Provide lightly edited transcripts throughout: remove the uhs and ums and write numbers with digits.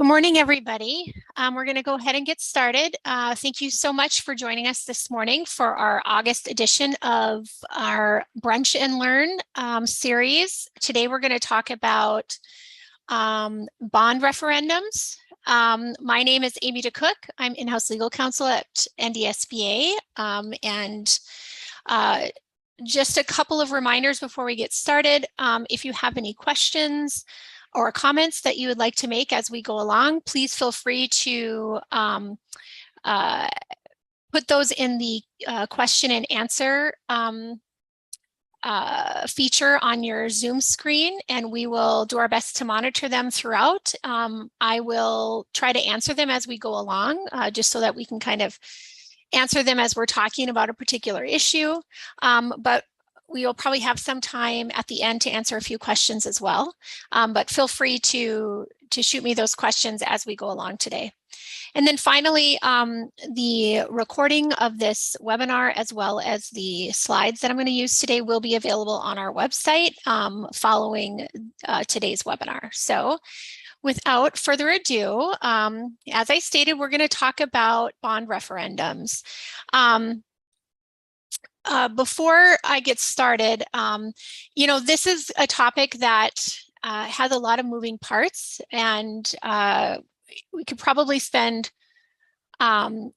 Good morning, everybody. We're going to go ahead and get started. Thank you so much for joining us this morning for our August edition of our Brunch and Learn series. Today, we're going to talk about bond referendums. My name is Amy DeCook. I'm in-house legal counsel at NDSBA. Just a couple of reminders before we get started. If you have any questions or comments that you would like to make as we go along, please feel free to put those in the question and answer feature on your Zoom screen, and we will do our best to monitor them throughout. I will try to answer them as we go along, just so that we can kind of answer them as we're talking about a particular issue. But we will probably have some time at the end to answer a few questions as well. But feel free to shoot me those questions as we go along today. And then finally, the recording of this webinar, as well as the slides that I'm going to use today, will be available on our website following today's webinar. So without further ado, as I stated, we're going to talk about bond referendums. Before I get started, this is a topic that has a lot of moving parts, and we could probably spend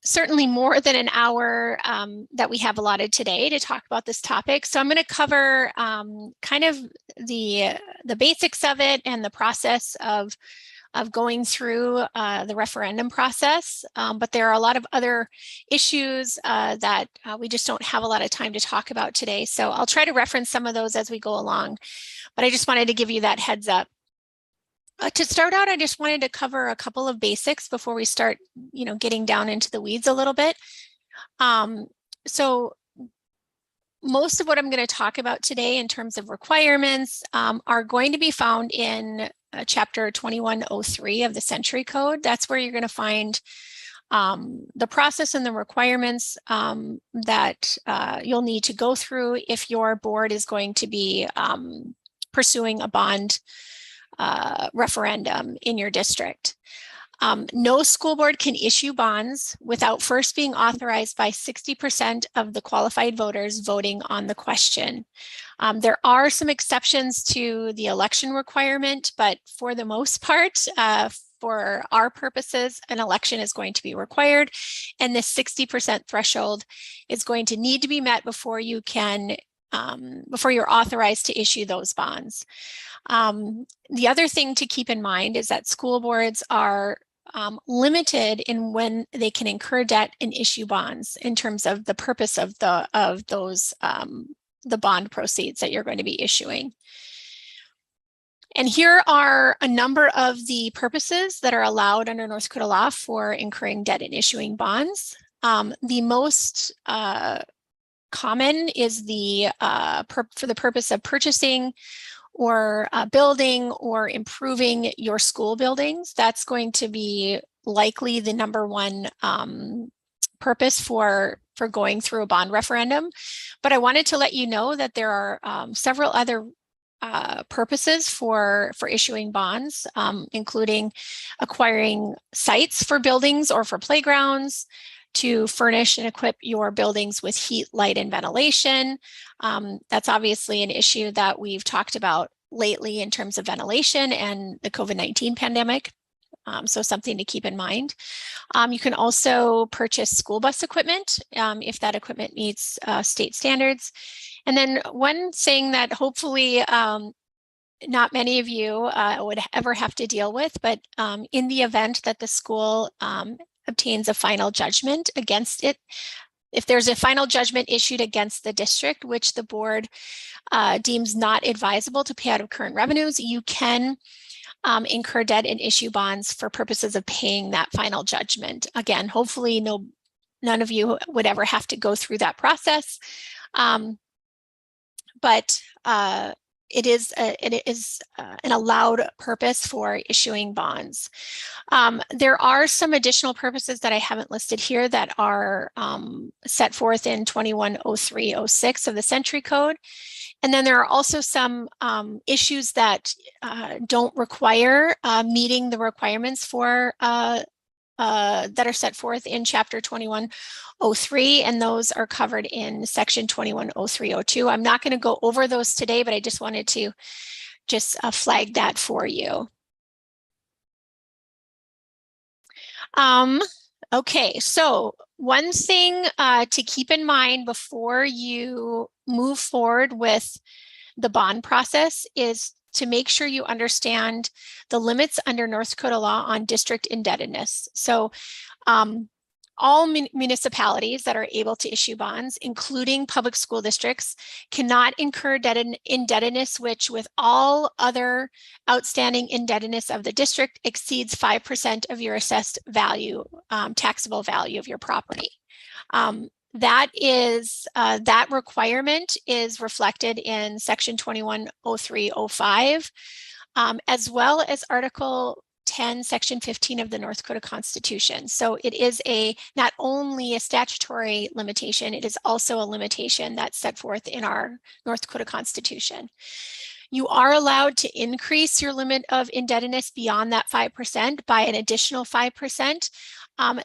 certainly more than an hour that we have allotted today to talk about this topic. So I'm going to cover kind of the basics of it and the process of going through the referendum process. But there are a lot of other issues that we just don't have a lot of time to talk about today. So I'll try to reference some of those as we go along, but I just wanted to give you that heads up. To start out, I just wanted to cover a couple of basics before we start, getting down into the weeds a little bit. So most of what I'm going to talk about today in terms of requirements are going to be found in Chapter 2103 of the Century Code. That's where you're going to find the process and the requirements that you'll need to go through if your board is going to be pursuing a bond referendum in your district. No school board can issue bonds without first being authorized by 60% of the qualified voters voting on the question. There are some exceptions to the election requirement, but for the most part, for our purposes, an election is going to be required, and this 60% threshold is going to need to be met before you can, before you're authorized to issue those bonds. The other thing to keep in mind is that school boards are limited in when they can incur debt and issue bonds in terms of the purpose of those the bond proceeds that you're going to be issuing. And here are a number of the purposes that are allowed under North Dakota law for incurring debt and issuing bonds. The most common is for the purpose of purchasing or building or improving your school buildings. That's going to be likely the number one purpose for going through a bond referendum. But I wanted to let you know that there are several other purposes for issuing bonds, including acquiring sites for buildings or for playgrounds, to furnish and equip your buildings with heat, light, and ventilation. That's obviously an issue that we've talked about lately in terms of ventilation and the COVID-19 pandemic. So something to keep in mind. You can also purchase school bus equipment if that equipment meets state standards. And then one thing that hopefully not many of you would ever have to deal with, but in the event that the school obtains a final judgment against it, if there's a final judgment issued against the district, which the board deems not advisable to pay out of current revenues, you can incur debt and issue bonds for purposes of paying that final judgment. Again, hopefully none of you would ever have to go through that process, but it is an allowed purpose for issuing bonds. There are some additional purposes that I haven't listed here that are set forth in 2103-06 of the Century Code. And then there are also some issues that don't require meeting the requirements for that are set forth in Chapter 2103, and those are covered in Section 210302. I'm not going to go over those today, but I just wanted to just flag that for you. Okay, so one thing to keep in mind before you move forward with the bond process is to make sure you understand the limits under North Dakota law on district indebtedness. So all municipalities that are able to issue bonds, including public school districts, cannot incur indebtedness which, with all other outstanding indebtedness of the district, exceeds 5% of your assessed value, taxable value of your property. That requirement is reflected in Section 210305, as well as Article 10, Section 15 of the North Dakota Constitution. So it is not only a statutory limitation, it is also a limitation that's set forth in our North Dakota Constitution. You are allowed to increase your limit of indebtedness beyond that 5% by an additional 5%.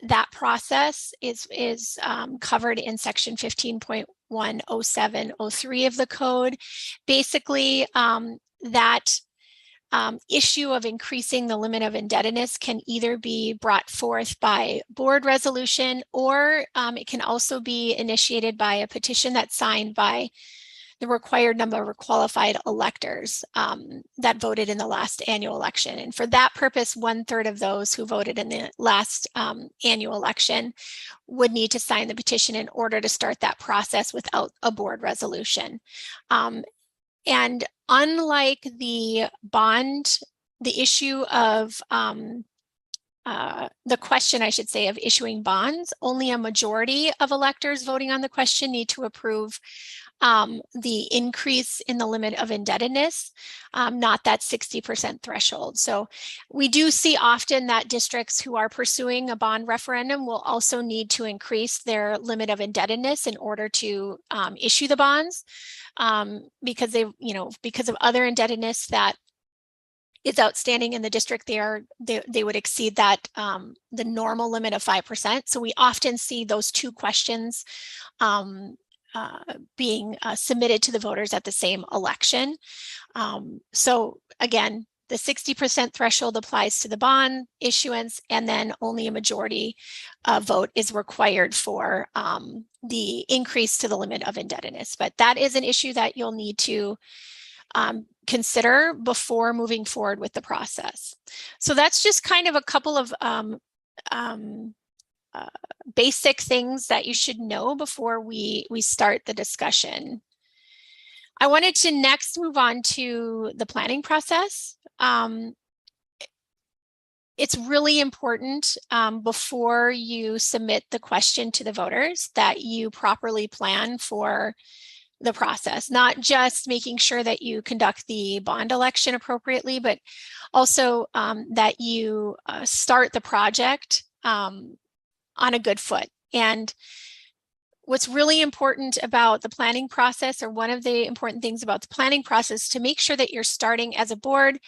That process is covered in Section 15.10703 of the code. Basically, that issue of increasing the limit of indebtedness can either be brought forth by board resolution, or it can also be initiated by a petition that's signed by the required number of qualified electors that voted in the last annual election. And for that purpose, 1/3 of those who voted in the last annual election would need to sign the petition in order to start that process without a board resolution. And unlike the bond, the issue of the question, I should say, of issuing bonds, only a majority of electors voting on the question need to approve the increase in the limit of indebtedness, not that 60% threshold. So we do see often that districts who are pursuing a bond referendum will also need to increase their limit of indebtedness in order to issue the bonds, because because of other indebtedness that is outstanding in the district, they would exceed that the normal limit of 5%. So we often see those two questions being submitted to the voters at the same election. So again, the 60% threshold applies to the bond issuance, and then only a majority vote is required for the increase to the limit of indebtedness. But that is an issue that you'll need to consider before moving forward with the process. So that's just kind of a couple of basic things that you should know before we start the discussion. I wanted to next move on to the planning process. It's really important before you submit the question to the voters that you properly plan for the process, not just making sure that you conduct the bond election appropriately, but also that you start the project on a good foot. And what's really important about the planning process, or one of the important things about the planning process, to make sure that you're starting as a board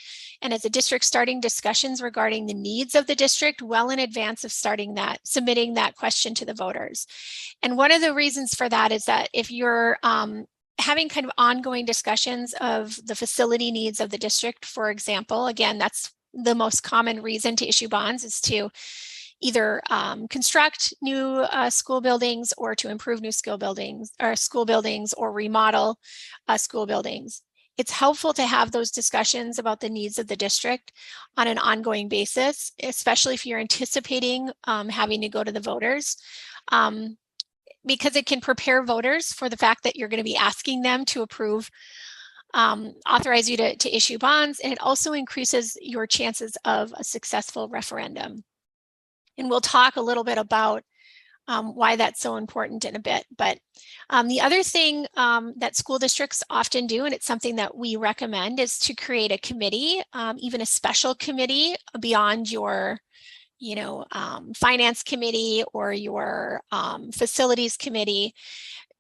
and as a district, starting discussions regarding the needs of the district well in advance of submitting that question to the voters. And one of the reasons for that is that if you're having kind of ongoing discussions of the facility needs of the district, for example, again, that's the most common reason to issue bonds, is to either construct new school buildings, or to improve new school buildings, or remodel school buildings. It's helpful to have those discussions about the needs of the district on an ongoing basis, especially if you're anticipating having to go to the voters, because it can prepare voters for the fact that you're going to be asking them to approve, authorize you to issue bonds, and it also increases your chances of a successful referendum. And we'll talk a little bit about why that's so important in a bit. But the other thing that school districts often do, and it's something that we recommend, is to create a committee, even a special committee beyond your finance committee or your facilities committee.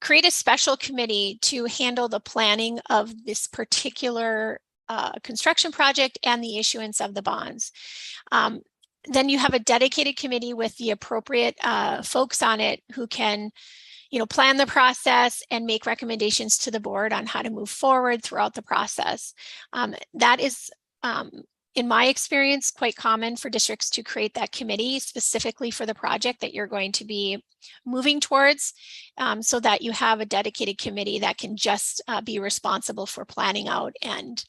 create a special committee to handle the planning of this particular construction project and the issuance of the bonds. Then you have a dedicated committee with the appropriate folks on it who can, plan the process and make recommendations to the board on how to move forward throughout the process. That is, in my experience, quite common for districts to create that committee specifically for the project that you're going to be moving towards, so that you have a dedicated committee that can just be responsible for planning out and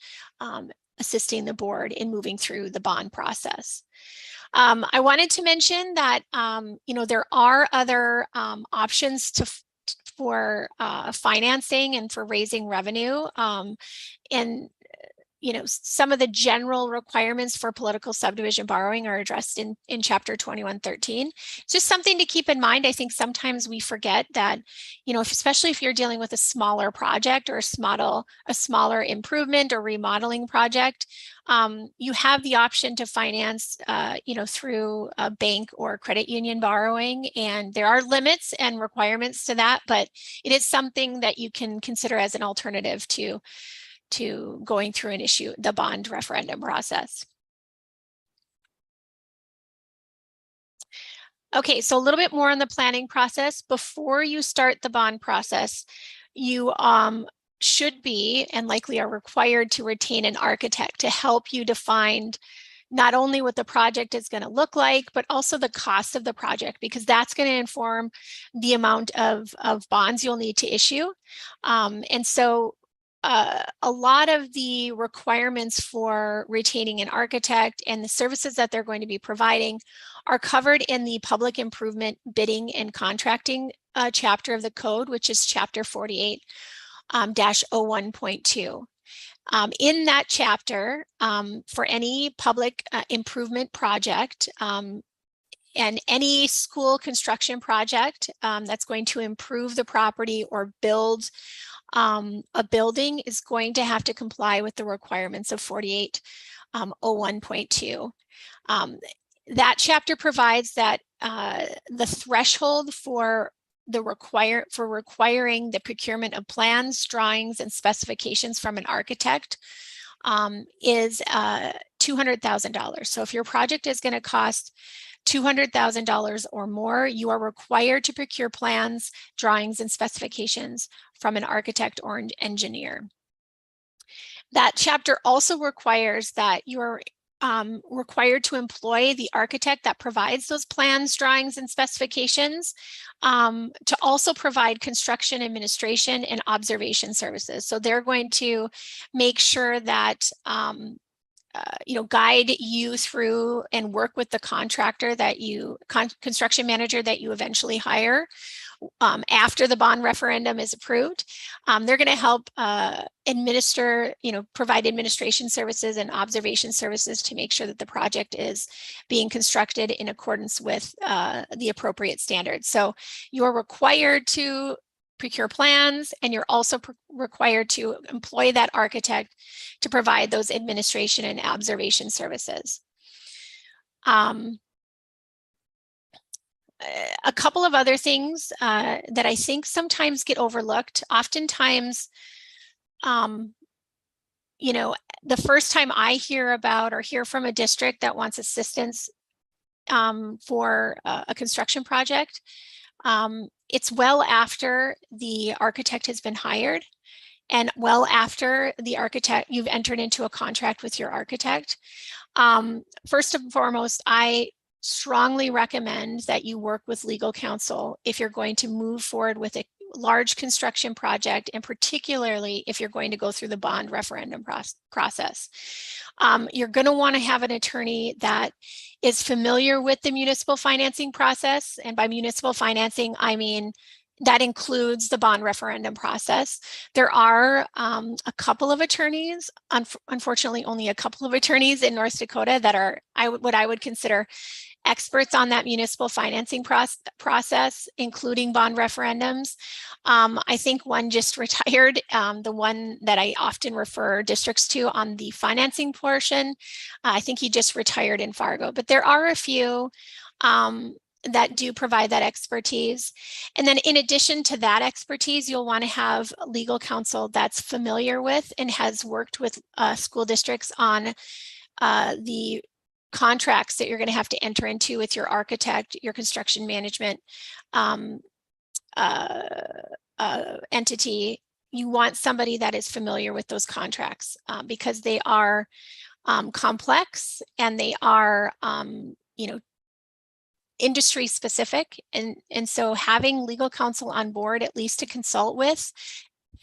assisting the board in moving through the bond process. I wanted to mention that, there are other options for financing and for raising revenue. And some of the general requirements for political subdivision borrowing are addressed in Chapter 2113. It's just something to keep in mind. I think sometimes we forget that, especially if you're dealing with a smaller project or a smaller improvement or remodeling project, you have the option to finance, through a bank or credit union borrowing. And there are limits and requirements to that, but it is something that you can consider as an alternative to going through the bond referendum process. Okay, so a little bit more on the planning process. Before you start the bond process, you should be and likely are required to retain an architect to help you define not only what the project is going to look like, but also the cost of the project, because that's going to inform the amount of bonds you'll need to issue. And so a lot of the requirements for retaining an architect and the services that they're going to be providing are covered in the public improvement bidding and contracting chapter of the code, which is chapter 48 -01.2. In that chapter, for any public improvement project and any school construction project that's going to improve the property or build a building is going to have to comply with the requirements of 48-01.2. That chapter provides that the threshold for requiring the procurement of plans, drawings, and specifications from an architect is $200,000. So if your project is going to cost $200,000 or more, you are required to procure plans, drawings, and specifications from an architect or an engineer. That chapter also requires that you are required to employ the architect that provides those plans, drawings, and specifications to also provide construction administration and observation services. So they're going to make sure that guide you through and work with the contractor that construction manager that you eventually hire after the bond referendum is approved. They're going to help provide administration services and observation services to make sure that the project is being constructed in accordance with the appropriate standards. So you are required to procure plans, and you're also required to employ that architect to provide those administration and observation services. A couple of other things that I think sometimes get overlooked. Oftentimes, the first time I hear from a district that wants assistance for a construction project, it's well after the architect has been hired and well after you've entered into a contract with your architect. First and foremost, I strongly recommend that you work with legal counsel if you're going to move forward with a large construction project, and particularly if you're going to go through the bond referendum process. You're going to want to have an attorney that is familiar with the municipal financing process. And by municipal financing, I mean that includes the bond referendum process. There are a couple of attorneys, unfortunately only a couple of attorneys in North Dakota that are what I would consider experts on that municipal financing process, including bond referendums. I think one just retired, the one that I often refer districts to on the financing portion. I think he just retired in Fargo, but there are a few. that do provide that expertise. And then in addition to that expertise, you'll want to have legal counsel that's familiar with and has worked with school districts on the contracts that you're going to have to enter into with your architect, your construction management entity. You want somebody that is familiar with those contracts because they are complex and they are, industry specific. And so having legal counsel on board, at least to consult with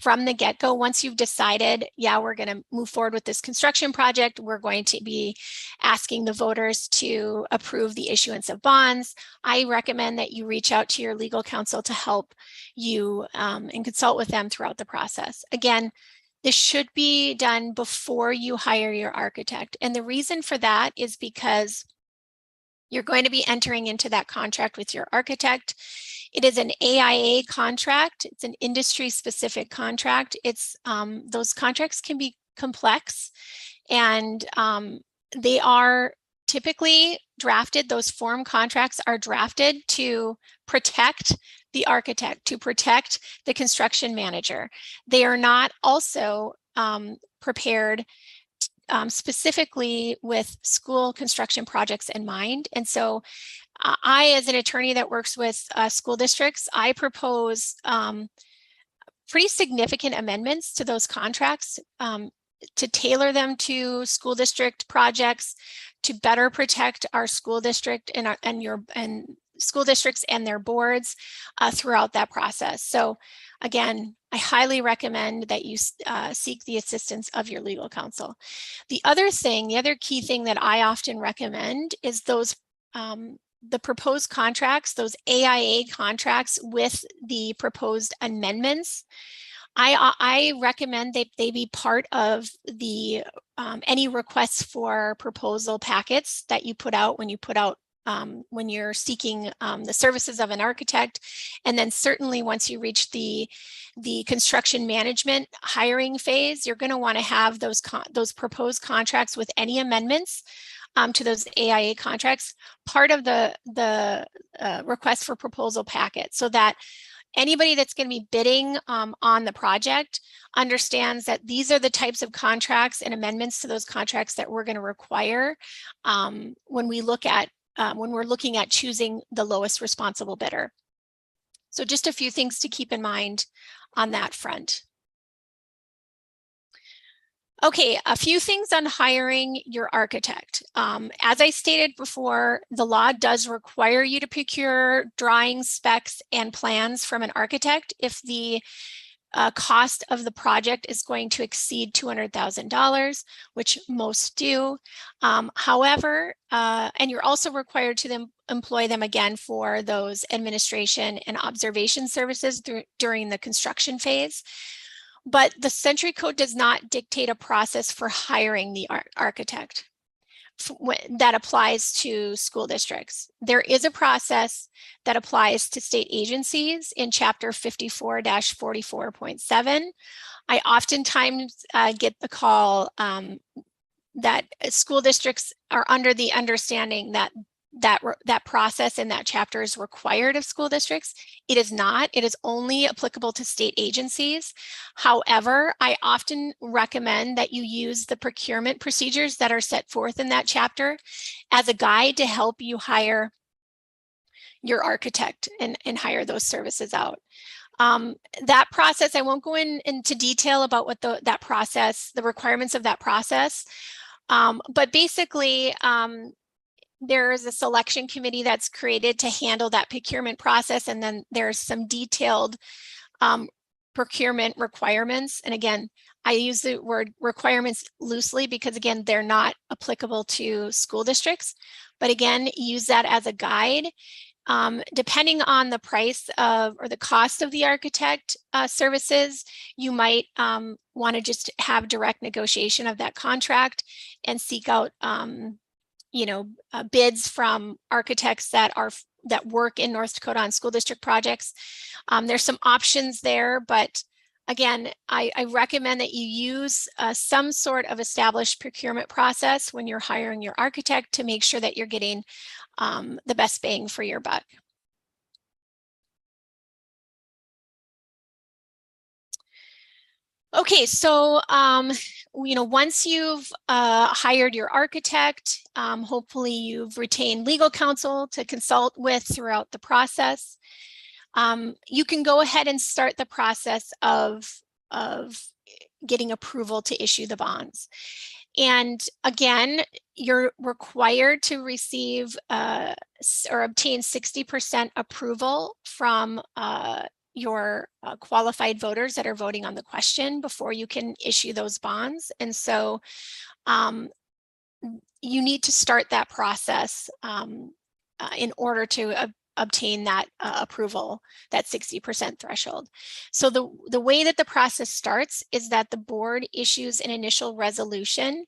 from the get-go, once you've decided, yeah, we're going to move forward with this construction project, we're going to be asking the voters to approve the issuance of bonds, I recommend that you reach out to your legal counsel to help you and consult with them throughout the process. Again, this should be done before you hire your architect. And the reason for that is because you're going to be entering into that contract with your architect. It is an AIA contract. It's an industry specific contract. It's those contracts can be complex, and they are typically drafted. Those form contracts are drafted to protect the architect, to protect the construction manager. They are not also prepared specifically with school construction projects in mind. And so I, as an attorney that works with school districts, I propose pretty significant amendments to those contracts to tailor them to school district projects, to better protect our school district and school districts and their boards throughout that process. So again, I highly recommend that you seek the assistance of your legal counsel. The other key thing that I often recommend is those the proposed contracts, those AIA contracts with the proposed amendments. I recommend that they be part of the any requests for proposal packets that you put out when you're seeking the services of an architect. And then certainly once you reach the construction management hiring phase, you're going to want to have those proposed contracts with any amendments to those AIA contracts part of the request for proposal packet, so that anybody that's going to be bidding on the project understands that these are the types of contracts and amendments to those contracts that we're going to require when we're looking at choosing the lowest responsible bidder. So just a few things to keep in mind on that front. Okay, a few things on hiring your architect. As I stated before, the law does require you to procure drawings, specs, and plans from an architect if the cost of the project is going to exceed $200,000, which most do. However, and you're also required to employ them again for those administration and observation services during the construction phase. But the Century Code does not dictate a process for hiring the architect that applies to school districts. There is a process that applies to state agencies in Chapter 54-44.7. I oftentimes get the call that school districts are under the understanding that that process in that chapter is required of school districts. It is not. It is only applicable to state agencies. However, I often recommend that you use the procurement procedures that are set forth in that chapter as a guide to help you hire your architect and hire those services out. That process, I won't go into detail about what the requirements of that process, but basically, there is a selection committee that's created to handle that procurement process. And then there's some detailed procurement requirements. And again, I use the word requirements loosely because again, they're not applicable to school districts, but again, use that as a guide. Depending on the price or the cost of the architect services, you might want to just have direct negotiation of that contract and seek out bids from architects that work in North Dakota on school district projects. There's some options there, but Again, I recommend that you use some sort of established procurement process when you're hiring your architect to make sure that you're getting the best bang for your buck. Okay, so once you've hired your architect, hopefully you've retained legal counsel to consult with throughout the process. You can go ahead and start the process of getting approval to issue the bonds. And again, you're required to receive or obtain 60% approval from your qualified voters that are voting on the question before you can issue those bonds. And so you need to start that process in order to obtain that approval, that 60% threshold. So the way that the process starts is that the board issues an initial resolution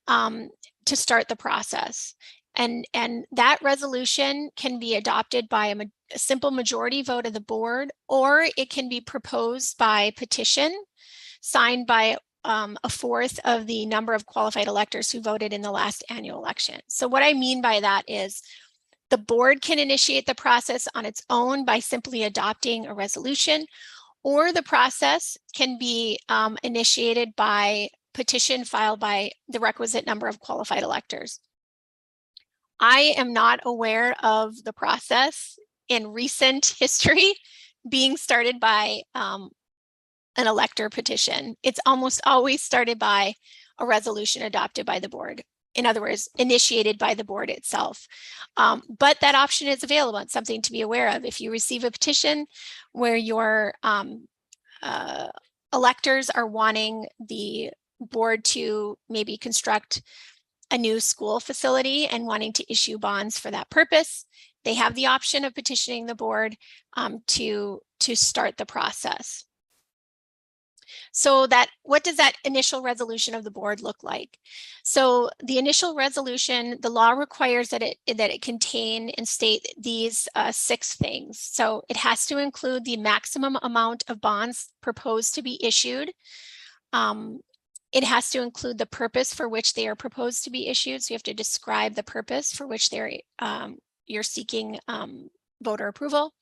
to start the process. And that resolution can be adopted by a simple majority vote of the board, or it can be proposed by petition signed by a fourth of the number of qualified electors who voted in the last annual election. So what I mean by that is the board can initiate the process on its own by simply adopting a resolution, or the process can be initiated by petition filed by the requisite number of qualified electors. I am not aware of the process in recent history being started by an elector petition. It's almost always started by a resolution adopted by the board. In other words, initiated by the board itself. But that option is available. It's something to be aware of. If you receive a petition where your electors are wanting the board to maybe construct a new school facility and wanting to issue bonds for that purpose, they have the option of petitioning the board to start the process. So what does that initial resolution of the board look like? So the initial resolution, the law requires that it contain and state these 6 things. So it has to include the maximum amount of bonds proposed to be issued. It has to include the purpose for which they are proposed to be issued. So you have to describe the purpose for which you're seeking voter approval.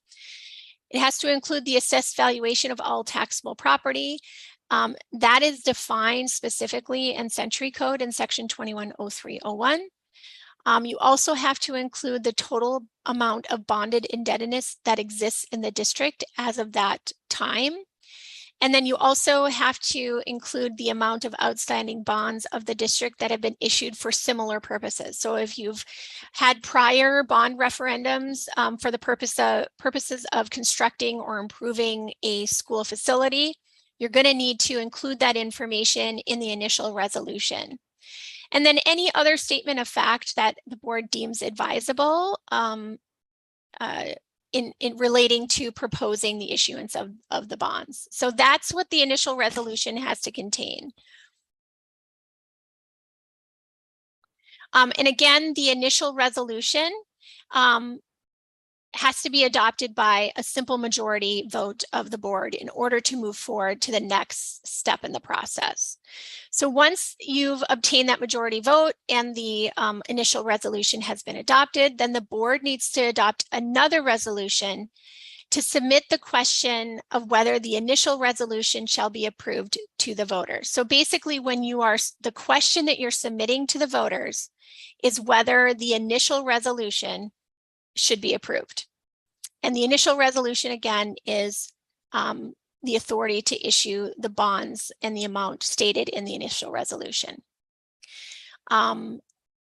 It has to include the assessed valuation of all taxable property. That is defined specifically in Century Code in section 210301. You also have to include the total amount of bonded indebtedness that exists in the district as of that time. And then you also have to include the amount of outstanding bonds of the district that have been issued for similar purposes. So if you've had prior bond referendums for the purposes of constructing or improving a school facility, you're going to need to include that information in the initial resolution. And then any other statement of fact that the board deems advisable in relating to proposing the issuance of the bonds. So that's what the initial resolution has to contain. And again, the initial resolution has to be adopted by a simple majority vote of the board in order to move forward to the next step in the process. So once you've obtained that majority vote and the initial resolution has been adopted, then the board needs to adopt another resolution to submit the question of whether the initial resolution shall be approved to the voters. So basically the question that you're submitting to the voters is whether the initial resolution should be approved. And the initial resolution, again, is the authority to issue the bonds and the amount stated in the initial resolution.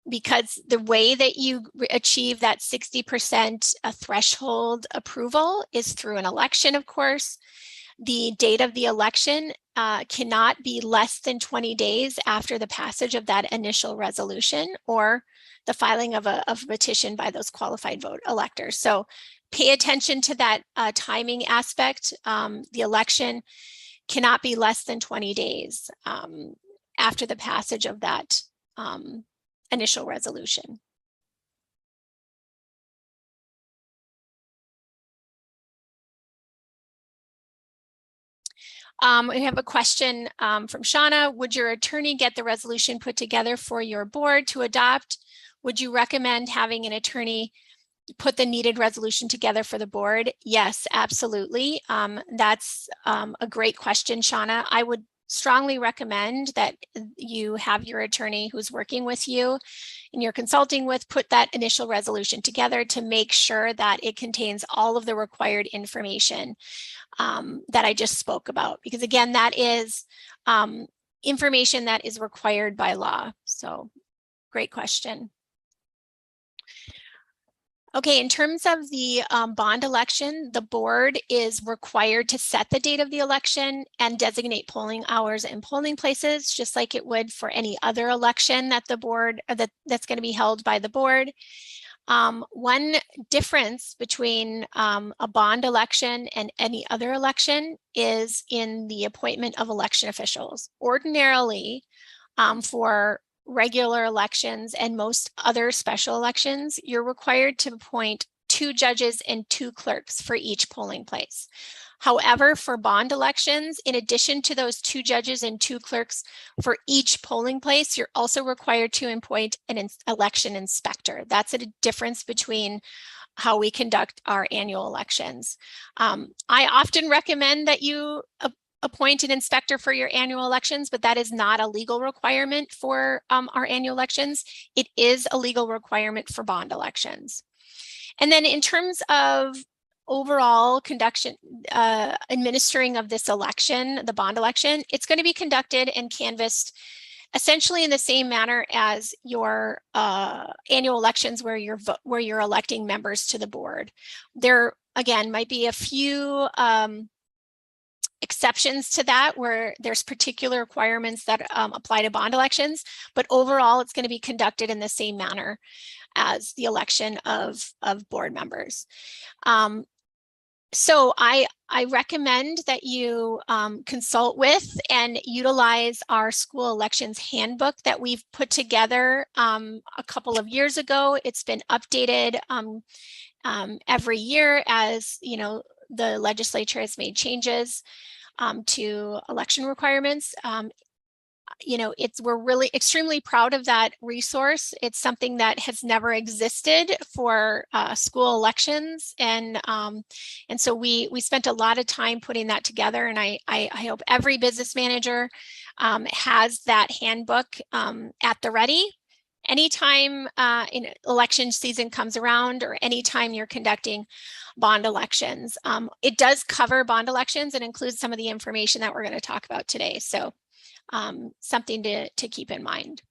Because the way that you achieve that 60% threshold approval is through an election, of course. The date of the election cannot be less than 20 days after the passage of that initial resolution or the filing of a petition by those qualified vote electors. So pay attention to that timing aspect. The election cannot be less than 20 days after the passage of that initial resolution. We have a question from Shauna. Would your attorney get the resolution put together for your board to adopt? Would you recommend having an attorney put the needed resolution together for the board? Yes, absolutely. That's a great question, Shauna. I would strongly recommend that you have your attorney who's working with you and you're consulting with put that initial resolution together to make sure that it contains all of the required information that I just spoke about, because again, that is information that is required by law. So great question. Okay, in terms of the bond election, the board is required to set the date of the election and designate polling hours and polling places, just like it would for any other election that the board that's going to be held by the board. One difference between a bond election and any other election is in the appointment of election officials. Ordinarily, for regular elections and most other special elections, you're required to appoint 2 judges and 2 clerks for each polling place. However, for bond elections, in addition to those 2 judges and 2 clerks for each polling place, you're also required to appoint an election inspector. That's a difference between how we conduct our annual elections. I often recommend that you appoint an inspector for your annual elections, but that is not a legal requirement for our annual elections. It is a legal requirement for bond elections. And then in terms of overall administering of this election, the bond election, it's going to be conducted and canvassed essentially in the same manner as your annual elections where you're electing members to the board. There, again, might be a few exceptions to that where there's particular requirements that apply to bond elections, but overall it's going to be conducted in the same manner as the election of board members. So I recommend that you consult with and utilize our school elections handbook that we've put together a couple of years ago. It's been updated every year as the legislature has made changes to election requirements. We're really extremely proud of that resource. It's something that has never existed for school elections, and so we spent a lot of time putting that together. And I hope every business manager has that handbook at the ready. Anytime in election season comes around, or anytime you're conducting bond elections, it does cover bond elections and includes some of the information that we're going to talk about today. So something to keep in mind.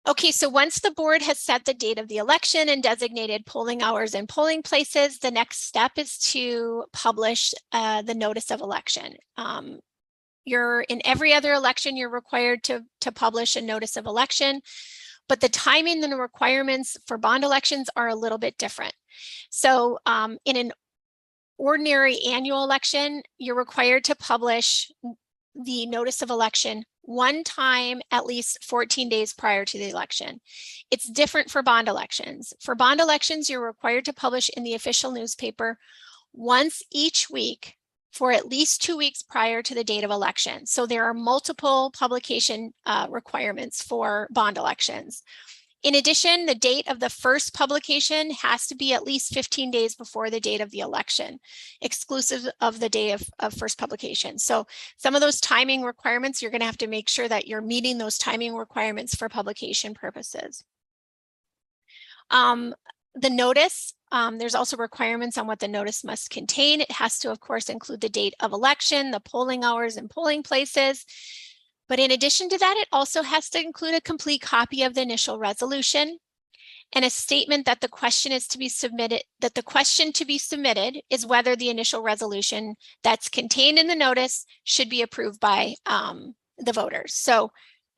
Okay, so once the board has set the date of the election and designated polling hours and polling places, the next step is to publish the notice of election. In every other election, you're required to publish a notice of election, but the timing and the requirements for bond elections are a little bit different. So in an ordinary annual election, you're required to publish the notice of election one time at least 14 days prior to the election. It's different for bond elections. For bond elections, you're required to publish in the official newspaper once each week for at least 2 weeks prior to the date of election. So there are multiple publication requirements for bond elections. In addition, the date of the first publication has to be at least 15 days before the date of the election, exclusive of the day of first publication. So some of those timing requirements, you're going to have to make sure that you're meeting those timing requirements for publication purposes. The notice, there's also requirements on what the notice must contain. It has to, of course, include the date of election, the polling hours and polling places. But in addition to that, it also has to include a complete copy of the initial resolution and a statement that the question is to be submitted, that the question to be submitted is whether the initial resolution that's contained in the notice should be approved by the voters. So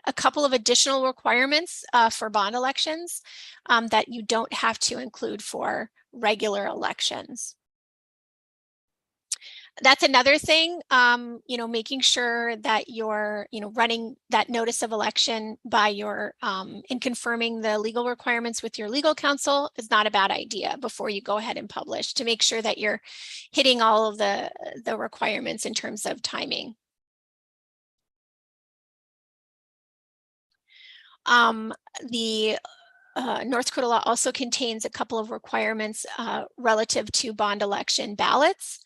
a couple of additional requirements for bond elections that you don't have to include for regular elections. That's another thing, making sure that you're, running that notice of election by your, and confirming the legal requirements with your legal counsel is not a bad idea before you go ahead and publish, to make sure that you're hitting all of the requirements in terms of timing. The North Dakota law also contains a couple of requirements relative to bond election ballots.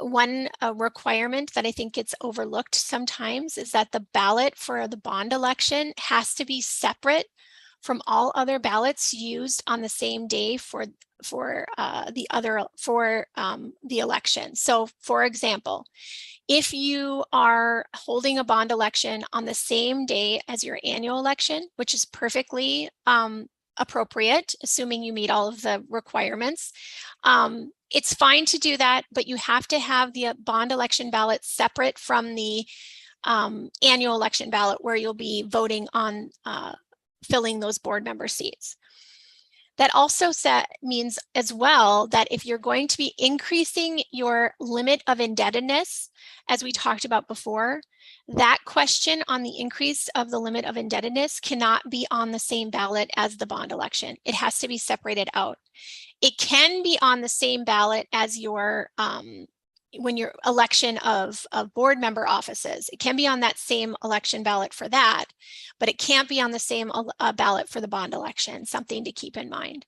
One requirement that I think gets overlooked sometimes is that the ballot for the bond election has to be separate from all other ballots used on the same day for the election. So, for example, if you are holding a bond election on the same day as your annual election, which is perfectly appropriate, assuming you meet all of the requirements, it's fine to do that, but you have to have the bond election ballot separate from the annual election ballot, where you'll be voting on filling those board member seats. That also means as well that if you're going to be increasing your limit of indebtedness, as we talked about before, that question on the increase of the limit of indebtedness cannot be on the same ballot as the bond election. It has to be separated out. It can be on the same ballot as your when your election of board member offices. It can be on that same election ballot for that, but it can't be on the same ballot for the bond election. Something to keep in mind.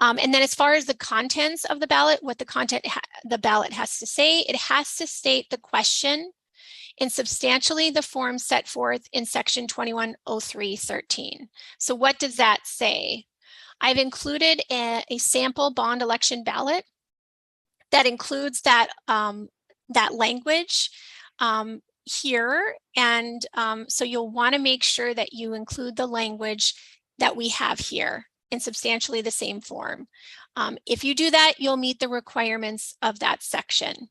And then as far as the contents of the ballot, what the ballot has to say, it has to state the question in substantially the form set forth in section 2103.13. So what does that say? I've included a sample bond election ballot that includes that language here. And so you'll want to make sure that you include the language that we have here in substantially the same form. If you do that, you'll meet the requirements of that section.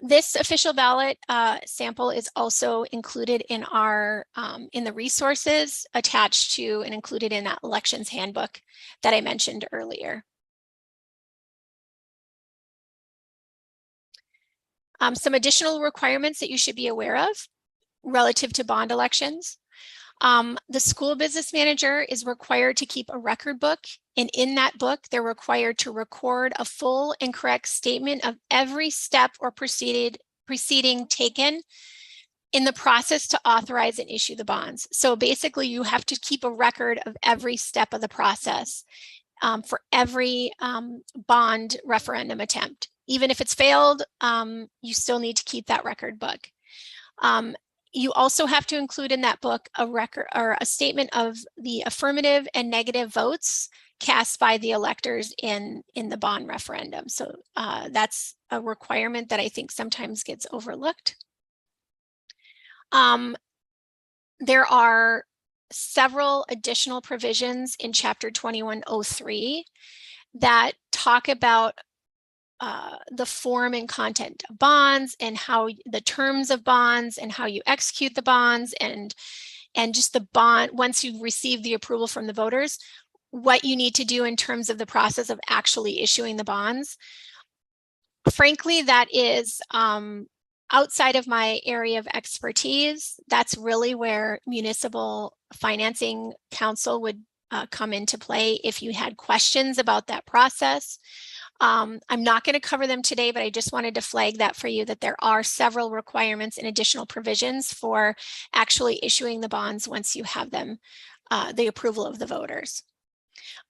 This official ballot sample is also included in our in the resources attached to and included in that elections handbook that I mentioned earlier. Some additional requirements that you should be aware of relative to bond elections. The school business manager is required to keep a record book, and in that book, they're required to record a full and correct statement of every step or proceeding taken in the process to authorize and issue the bonds. So basically, you have to keep a record of every step of the process for every bond referendum attempt. Even if it's failed, you still need to keep that record book. You also have to include in that book a record or a statement of the affirmative and negative votes cast by the electors in the bond referendum. So that's a requirement that I think sometimes gets overlooked. There are several additional provisions in Chapter 2103 that talk about the form and content of bonds, and how the terms of bonds, and how you execute the bonds, and just the bond once you've received the approval from the voters, what you need to do in terms of the process of actually issuing the bonds. Frankly, that is outside of my area of expertise. That's really where municipal financing counsel would come into play if you had questions about that process. I'm not going to cover them today, but I just wanted to flag that for you, that there are several requirements and additional provisions for actually issuing the bonds once you have them, the approval of the voters.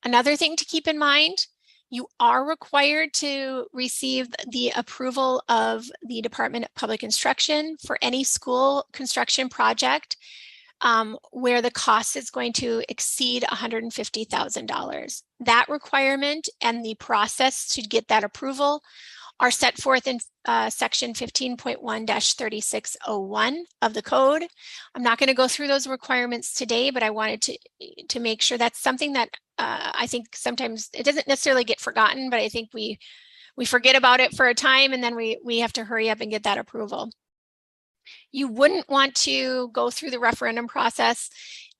Another thing to keep in mind, you are required to receive the approval of the Department of Public Instruction for any school construction project where the cost is going to exceed $150,000. That requirement and the process to get that approval are set forth in section 15.1-3601 of the code. I'm not going to go through those requirements today, but I wanted to make sure that's something that I think sometimes it doesn't necessarily get forgotten, but I think we forget about it for a time, and then we have to hurry up and get that approval. You wouldn't want to go through the referendum process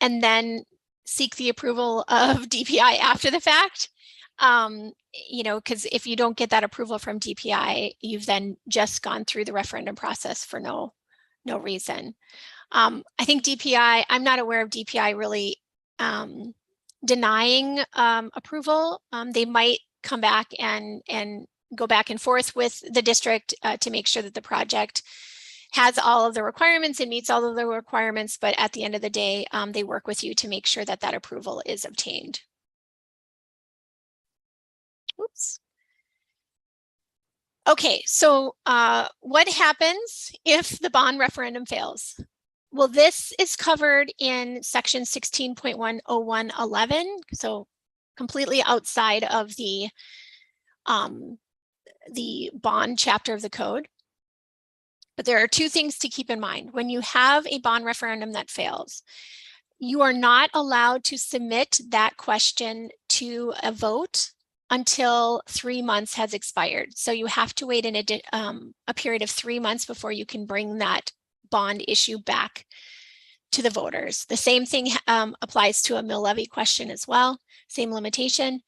and then seek the approval of DPI after the fact. because if you don't get that approval from DPI, you've then just gone through the referendum process for no reason. I think DPI, I'm not aware of DPI really denying approval. They might come back and go back and forth with the district to make sure that the project has all of the requirements and meets all of the requirements, but at the end of the day, they work with you to make sure that that approval is obtained. Oops. Okay, so what happens if the bond referendum fails? Well, this is covered in section 16.10111, so completely outside of the bond chapter of the code. But there are two things to keep in mind. When you have a bond referendum that fails, you are not allowed to submit that question to a vote until 3 months has expired. So you have to wait a period of 3 months before you can bring that bond issue back to the voters. The same thing applies to a mill levy question as well, same limitation,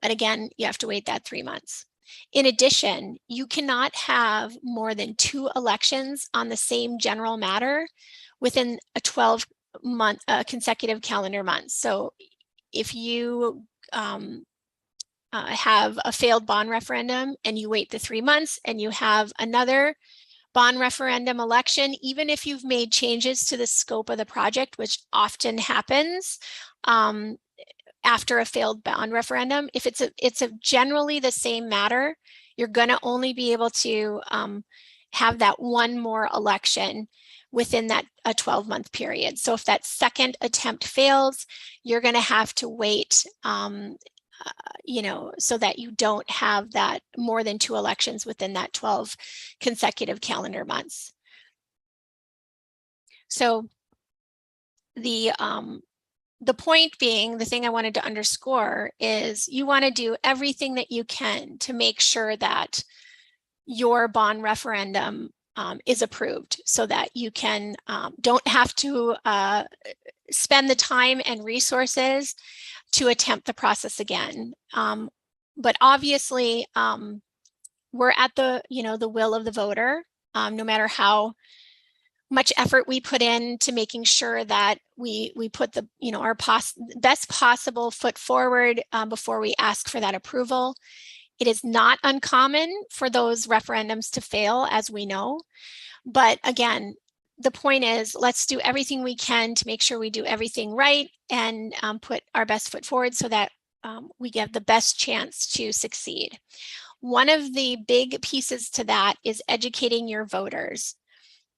but again, you have to wait that 3 months. In addition, you cannot have more than 2 elections on the same general matter within a 12-month consecutive calendar month. So if you have a failed bond referendum and you wait the 3 months and you have another bond referendum election, even if you've made changes to the scope of the project, which often happens after a failed bond referendum, if it's generally the same matter, you're going to only be able to have that one more election within that a 12-month period. So if that second attempt fails, you're going to have to wait so that you don't have that more than 2 elections within that 12 consecutive calendar months. So the point being, the thing I wanted to underscore is you want to do everything that you can to make sure that your bond referendum is approved so that you can don't have to spend the time and resources to attempt the process again. But obviously, we're at the will of the voter, no matter how much effort we put into making sure that we put the our best possible foot forward before we ask for that approval. It is not uncommon for those referendums to fail, as we know. But again, the point is, let's do everything we can to make sure we do everything right and put our best foot forward so that we get the best chance to succeed. One of the big pieces to that is educating your voters.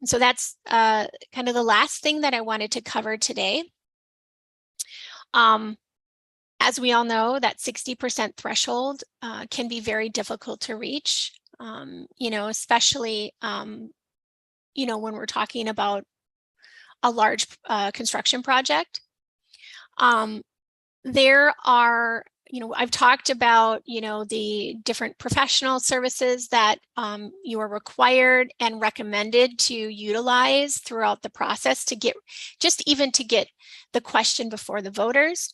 And so that's kind of the last thing that I wanted to cover today. As we all know, that 60% threshold can be very difficult to reach, especially when we're talking about a large construction project. There are, I've talked about, the different professional services that you are required and recommended to utilize throughout the process to get the question before the voters.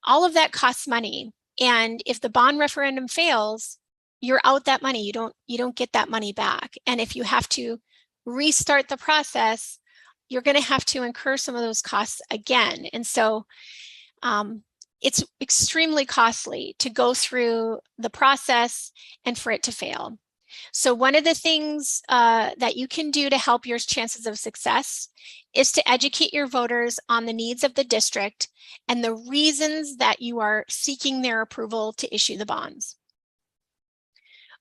All of that costs money. And if the bond referendum fails, you're out that money. You don't get that money back. And if you have to restart the process, you're going to have to incur some of those costs again. And so it's extremely costly to go through the process and for it to fail. So one of the things that you can do to help your chances of success is to educate your voters on the needs of the district and the reasons that you are seeking their approval to issue the bonds.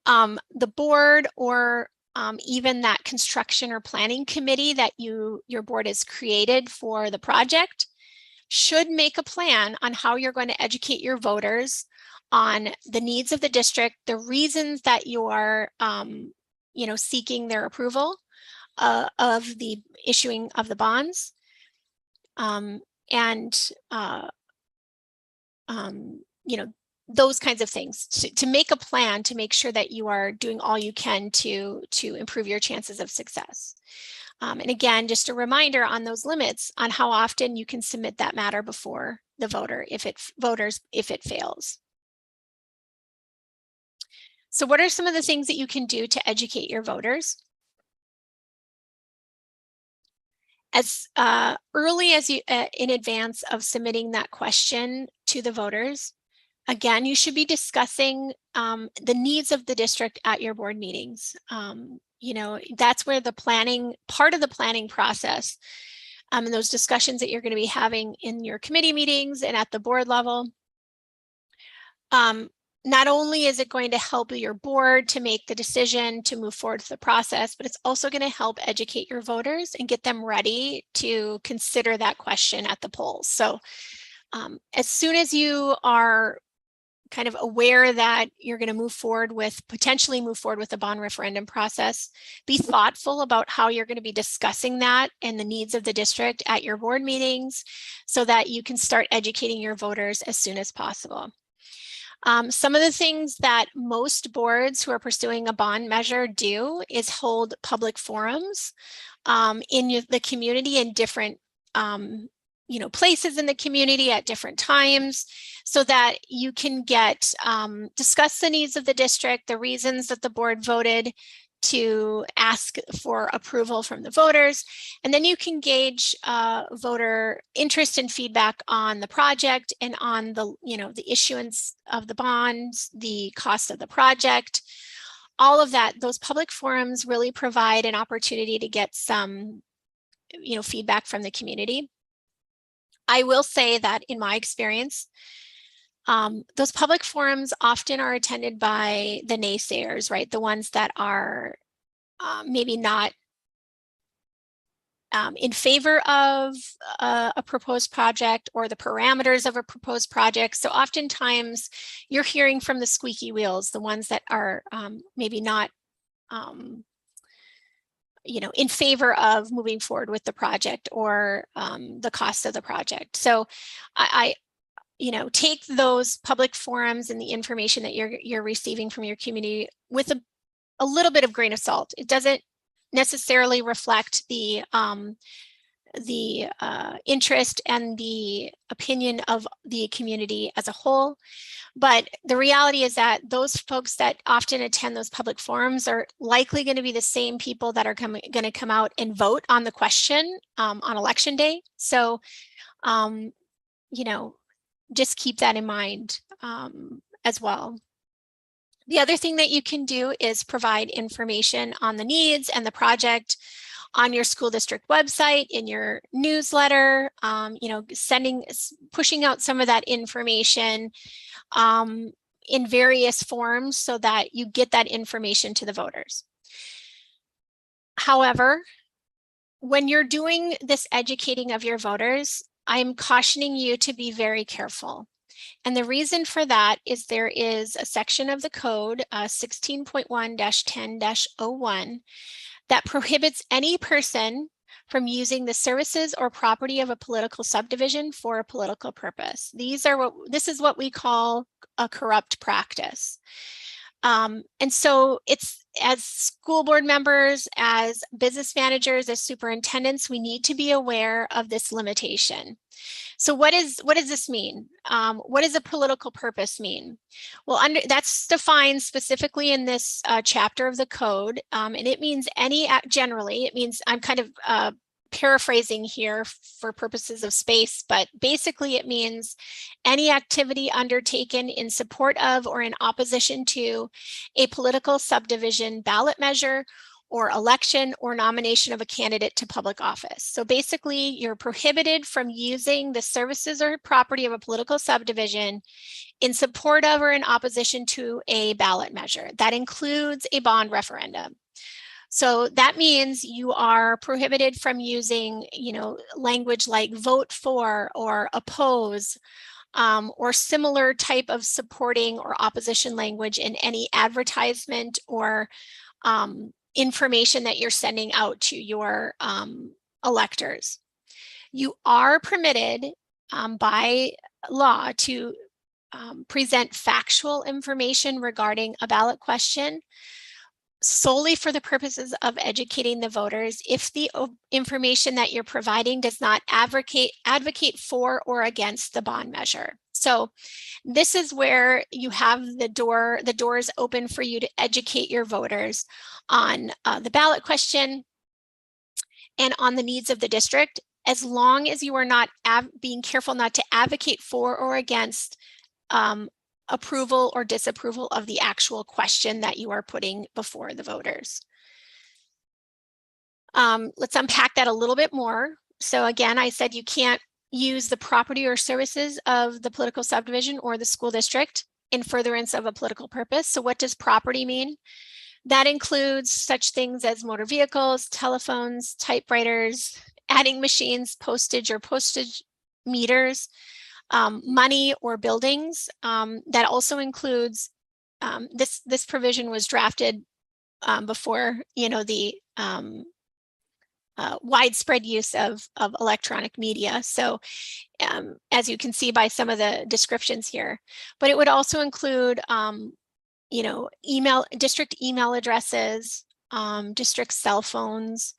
The board or even that construction or planning committee that your board has created for the project should make a plan on how you're going to educate your voters on the needs of the district, the reasons that you are, seeking their approval of the issuing of the bonds, those kinds of things to make a plan to make sure that you are doing all you can to improve your chances of success. And again, just a reminder on those limits on how often you can submit that matter before the voter if it fails. So what are some of the things that you can do to educate your voters? As early as you, in advance of submitting that question to the voters, again, you should be discussing the needs of the district at your board meetings. You know, that's where the planning, part of the planning process, and those discussions that you're going to be having in your committee meetings and at the board level. Not only is it going to help your board to make the decision to move forward with the process, but it's also going to help educate your voters and get them ready to consider that question at the polls. So as soon as you are kind of aware that you're going to potentially move forward with the bond referendum process, be thoughtful about how you're going to be discussing that and the needs of the district at your board meetings so that you can start educating your voters as soon as possible. Some of the things that most boards who are pursuing a bond measure do is hold public forums in the community in different places in the community at different times so that you can discuss the needs of the district, the reasons that the board voted to ask for approval from the voters, and then you can gauge voter interest and feedback on the project and on the issuance of the bonds, the cost of the project, all of that. Those public forums really provide an opportunity to get some feedback from the community. I will say that in my experience, those public forums often are attended by the naysayers, right? The ones that are maybe not in favor of a proposed project or the parameters of a proposed project. So oftentimes you're hearing from the squeaky wheels, the ones that are maybe not in favor of moving forward with the project or the cost of the project. So I take those public forums and the information that you're receiving from your community with a little bit of grain of salt. It doesn't necessarily reflect the interest and the opinion of the community as a whole. But the reality is that those folks that often attend those public forums are likely going to be the same people that are going to come out and vote on the question on election day. So, just keep that in mind as well. The other thing that you can do is provide information on the needs and the project on your school district website, in your newsletter, pushing out some of that information in various forms so that you get that information to the voters. However, when you're doing this educating of your voters, I'm cautioning you to be very careful. And the reason for that is there is a section of the code, 16.1-10-01, that prohibits any person from using the services or property of a political subdivision for a political purpose. This is what we call a corrupt practice. And so it's, as school board members, as business managers, as superintendents, we need to be aware of this limitation. So what does this mean? What does a political purpose mean? Well, that's defined specifically in this chapter of the code, and it means generally, it means, I'm kind of paraphrasing here for purposes of space, but basically it means any activity undertaken in support of or in opposition to a political subdivision ballot measure or election or nomination of a candidate to public office. So basically, you're prohibited from using the services or property of a political subdivision in support of or in opposition to a ballot measure. That includes a bond referendum. So that means you are prohibited from using, language like vote for or oppose, or similar type of supporting or opposition language in any advertisement or information that you're sending out to your electors. You are permitted by law to present factual information regarding a ballot question solely for the purposes of educating the voters if the information that you're providing does not advocate for or against the bond measure. So this is where you have the doors open for you to educate your voters on the ballot question and on the needs of the district, as long as you are not being careful not to advocate for or against approval or disapproval of the actual question that you are putting before the voters. Let's unpack that a little bit more. So again, I said you can't use the property or services of the political subdivision or the school district in furtherance of a political purpose. So what does property mean? That includes such things as motor vehicles, telephones, typewriters, adding machines, postage or postage meters, money or buildings. That also includes, this provision was drafted before, the widespread use of electronic media. So as you can see by some of the descriptions here, but it would also include, district email addresses, district cell phones,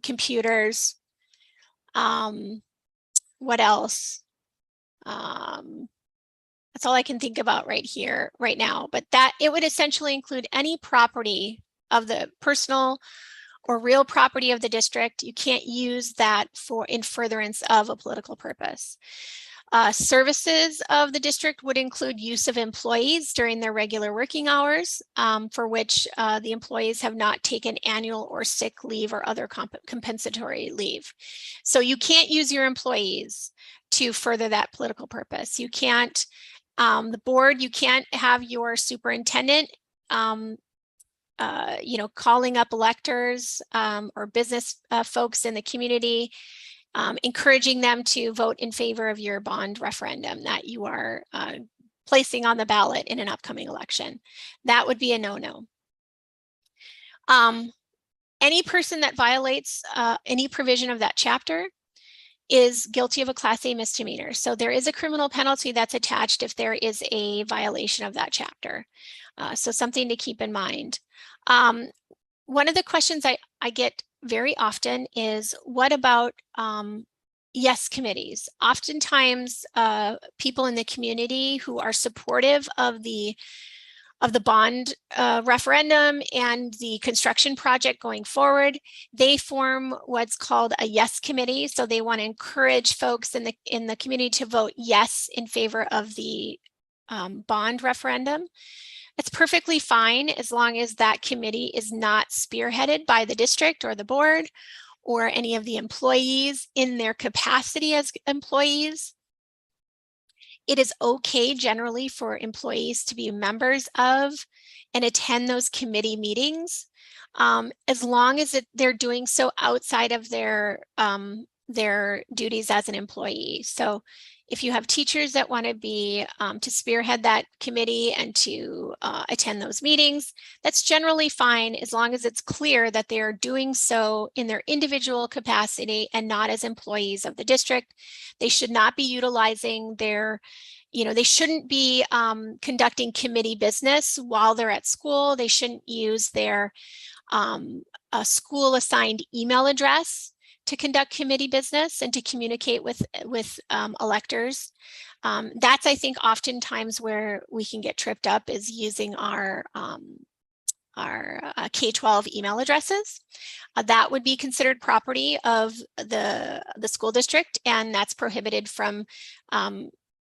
computers. What else? That's all I can think about right now, but that it would essentially include any property of the personal or real property of the district. You can't use that in furtherance of a political purpose. Services of the district would include use of employees during their regular working hours, for which the employees have not taken annual or sick leave or other compensatory leave. So you can't use your employees to further that political purpose. You can't, the board, you can't have your superintendent calling up electors or business folks in the community, encouraging them to vote in favor of your bond referendum that you are placing on the ballot in an upcoming election. That would be a no-no. Any person that violates any provision of that chapter is guilty of a Class A misdemeanor. So there is a criminal penalty that's attached if there is a violation of that chapter. So something to keep in mind. One of the questions I get very often is, what about yes committees? Oftentimes people in the community who are supportive of the bond referendum and the construction project going forward, they form what's called a yes committee. So they want to encourage folks in the community to vote yes in favor of the bond referendum. It's perfectly fine as long as that committee is not spearheaded by the district or the board or any of the employees in their capacity as employees. It is okay generally for employees to be members of and attend those committee meetings, as long as they're doing so outside of their duties as an employee. So if you have teachers that want to be to spearhead that committee and to attend those meetings, that's generally fine as long as it's clear that they are doing so in their individual capacity and not as employees of the district. They should not be utilizing their, they shouldn't be conducting committee business while they're at school. They shouldn't use their school assigned email address to conduct committee business and to communicate with electors. That's, I think, oftentimes where we can get tripped up, is using our K-12 email addresses. That would be considered property of the school district, and that's prohibited from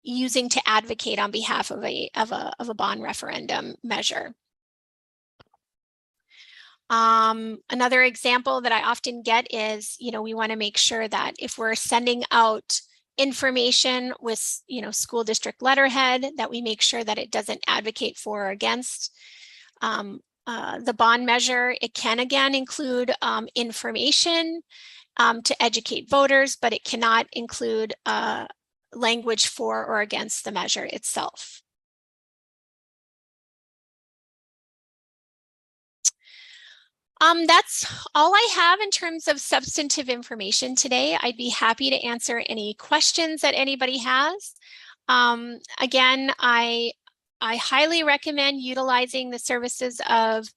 using to advocate on behalf of a bond referendum measure. Another example that I often get is, we want to make sure that if we're sending out information with, school district letterhead, that we make sure that it doesn't advocate for or against the bond measure. It can, again, include information to educate voters, but it cannot include language for or against the measure itself. That's all I have in terms of substantive information today. I'd be happy to answer any questions that anybody has. Again, I highly recommend utilizing the services of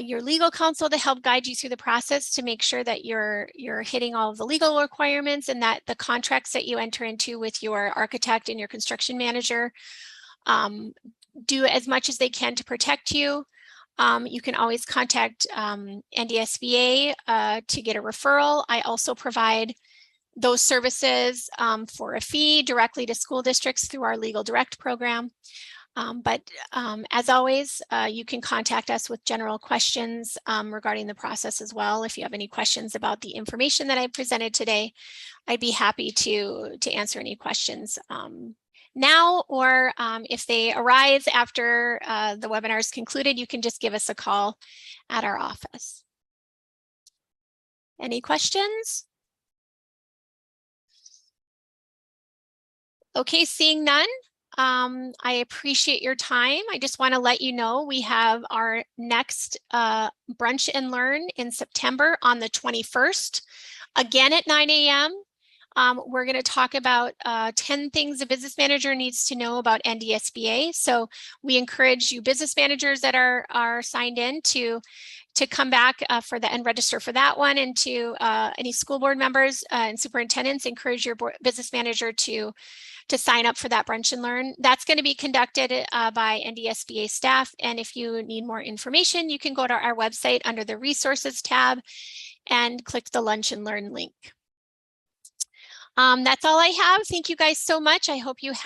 your legal counsel to help guide you through the process to make sure that you're hitting all of the legal requirements and that the contracts that you enter into with your architect and your construction manager do as much as they can to protect you. You can always contact NDSBA to get a referral. I also provide those services for a fee directly to school districts through our Legal Direct program. As always, you can contact us with general questions regarding the process as well. If you have any questions about the information that I presented today, I'd be happy to answer any questions now, or if they arise after the webinar is concluded, you can just give us a call at our office. Any questions? Okay, seeing none. I appreciate your time. I just want to let you know we have our next Brunch and Learn in September on the 21st, again at 9 a.m. We're going to talk about 10 things a business manager needs to know about NDSBA. So we encourage you business managers that are signed in to come back for and register for that one, and to any school board members and superintendents, encourage your business manager to sign up for that Brunch and Learn. That's going to be conducted by NDSBA staff. And if you need more information, you can go to our website under the resources tab and click the Lunch and Learn link. That's all I have. Thank you guys so much. I hope you have